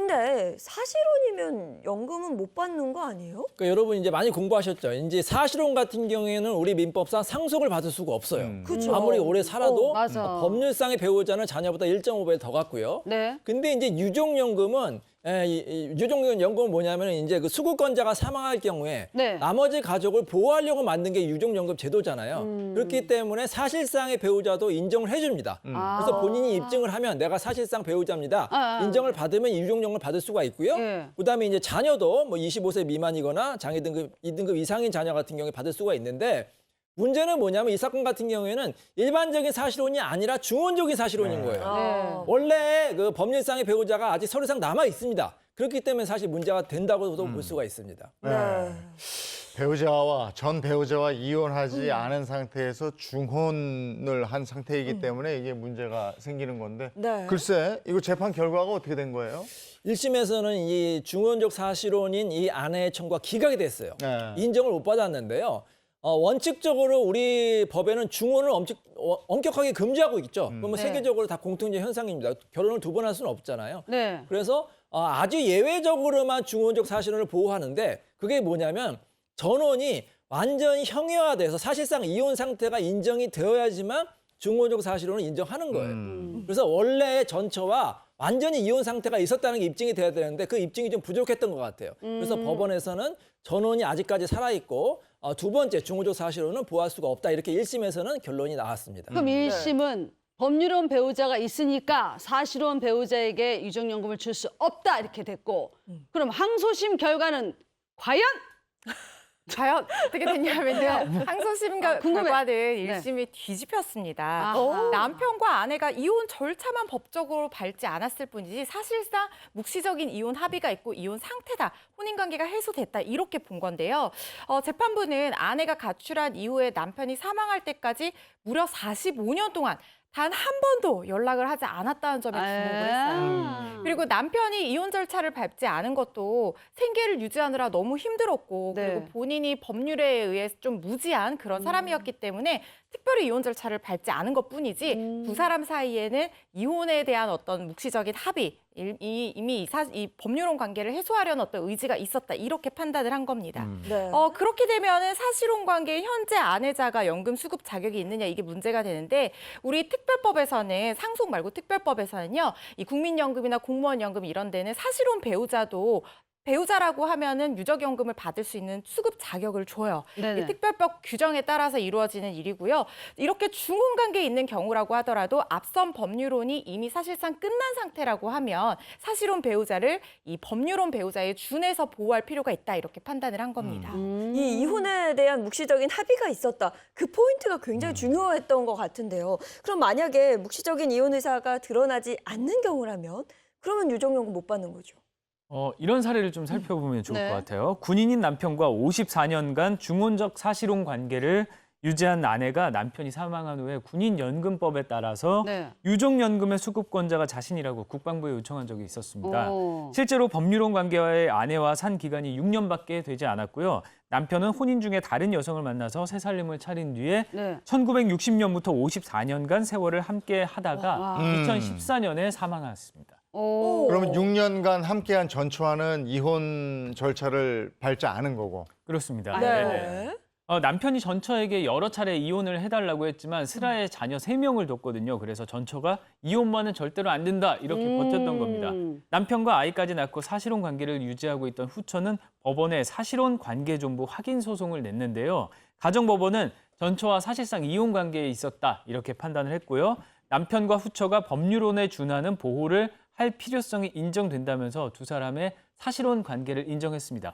근데 사실혼이면 연금은 못 받는 거 아니에요? 그러니까 여러분 이제 많이 공부하셨죠. 이제 사실혼 같은 경우에는 우리 민법상 상속을 받을 수가 없어요. 그쵸. 아무리 오래 살아도 맞아. 법률상의 배우자는 자녀보다 1.5배 더 갖고요. 네. 근데 이제 유족연금은 유족연금은 뭐냐면 이제 그 수급권자가 사망할 경우에 네. 나머지 가족을 보호하려고 만든 게 유족연금 제도잖아요. 그렇기 때문에 사실상의 배우자도 인정을 해줍니다. 그래서 본인이 입증을 하면 내가 사실상 배우자입니다. 인정을 받으면 유족연금을 받을 수가 있고요. 예. 그다음에 이제 자녀도 뭐 25세 미만이거나 장애 등급 2등급 이상인 자녀 같은 경우에 받을 수가 있는데 문제는 뭐냐면 이 사건 같은 경우에는 일반적인 사실혼이 아니라 중혼적인 사실혼인 거예요. 아. 원래 그 법률상의 배우자가 아직 서류상 남아 있습니다. 그렇기 때문에 사실 문제가 된다고도 볼 수가 있습니다. 네. 배우자와 전 배우자와 이혼하지 않은 상태에서 중혼을 한 상태이기 때문에 이게 문제가 생기는 건데 네. 글쎄 이거 재판 결과가 어떻게 된 거예요? 1심에서는 이 중혼적 사실혼인 이 아내의 청구가 기각이 됐어요. 네. 인정을 못 받았는데요. 원칙적으로 우리 법에는 중혼을 엄격하게 금지하고 있죠. 그러면 네. 세계적으로 다 공통적 현상입니다. 결혼을 두 번 할 수는 없잖아요. 네. 그래서 아주 예외적으로만 중혼적 사실혼을 보호하는데 그게 뭐냐면 전혼이 완전히 형해화돼서 사실상 이혼 상태가 인정이 되어야지만 중혼적 사실혼을 인정하는 거예요. 그래서 원래 전처와 완전히 이혼 상태가 있었다는 게 입증이 돼야 되는데 그 입증이 좀 부족했던 것 같아요. 그래서 법원에서는 전혼이 아직까지 살아있고 두 번째 중혼적 사실혼은 보호할 수가 없다. 이렇게 1심에서는 결론이 나왔습니다. 그럼 1심은 법률혼 배우자가 있으니까 사실혼 배우자에게 유족연금을 줄 수 없다 이렇게 됐고 그럼 항소심 결과는 과연? 과연 어떻게 됐냐면요. 항소심 궁금해. 결과는 네. 1심이 뒤집혔습니다. 아하. 남편과 아내가 이혼 절차만 법적으로 밟지 않았을 뿐이지 사실상 묵시적인 이혼 합의가 있고 이혼 상태다. 혼인관계가 해소됐다. 이렇게 본 건데요. 재판부는 아내가 가출한 이후에 남편이 사망할 때까지 무려 45년 동안 단 한 번도 연락을 하지 않았다는 점에 주목을 했어요. 그리고 남편이 이혼 절차를 밟지 않은 것도 생계를 유지하느라 너무 힘들었고 네. 그리고 본인이 법률에 의해 좀 무지한 그런 사람이었기 때문에 특별히 이혼 절차를 밟지 않은 것뿐이지 두 사람 사이에는 이혼에 대한 어떤 묵시적인 합의, 이미 이 법률혼 관계를 해소하려는 어떤 의지가 있었다 이렇게 판단을 한 겁니다. 네. 그렇게 되면은 사실혼 관계에 현재 아내자가 연금 수급 자격이 있느냐 이게 문제가 되는데 우리 특별법에서는 상속 말고 특별법에서는요 이 국민연금이나 공무원연금 이런 데는 사실혼 배우자도 배우자라고 하면은 유족연금을 받을 수 있는 수급 자격을 줘요. 네네. 이 특별법 규정에 따라서 이루어지는 일이고요. 이렇게 중혼 관계에 있는 경우라고 하더라도 앞선 법률혼이 이미 사실상 끝난 상태라고 하면 사실혼 배우자를 이 법률혼 배우자에 준해서 보호할 필요가 있다 이렇게 판단을 한 겁니다. 이 이혼에 대한 묵시적인 합의가 있었다. 그 포인트가 굉장히 중요했던 것 같은데요. 그럼 만약에 묵시적인 이혼 의사가 드러나지 않는 경우라면 그러면 유족연금 못 받는 거죠. 이런 사례를 좀 살펴보면 좋을 네. 것 같아요. 군인인 남편과 54년간 중혼적 사실혼 관계를 유지한 아내가 남편이 사망한 후에 군인연금법에 따라서 네. 유족연금의 수급권자가 자신이라고 국방부에 요청한 적이 있었습니다. 오. 실제로 법률혼 관계와의 아내와 산 기간이 6년밖에 되지 않았고요. 남편은 혼인 중에 다른 여성을 만나서 새 살림을 차린 뒤에 네. 1960년부터 54년간 세월을 함께 하다가 와. 2014년에 사망했습니다. 오. 그러면 6년간 함께한 전처와는 이혼 절차를 밟지 않은 거고. 그렇습니다. 네. 네네. 남편이 전처에게 여러 차례 이혼을 해달라고 했지만 슬하에 자녀 3명을 뒀거든요. 그래서 전처가 이혼만은 절대로 안 된다 이렇게 버텼던 겁니다. 남편과 아이까지 낳고 사실혼 관계를 유지하고 있던 후처는 법원에 사실혼 관계존부 확인 소송을 냈는데요. 가정법원은 전처와 사실상 이혼 관계에 있었다 이렇게 판단을 했고요. 남편과 후처가 법률혼에 준하는 보호를 할 필요성이 인정된다면서 두 사람의 사실혼 관계를 인정했습니다.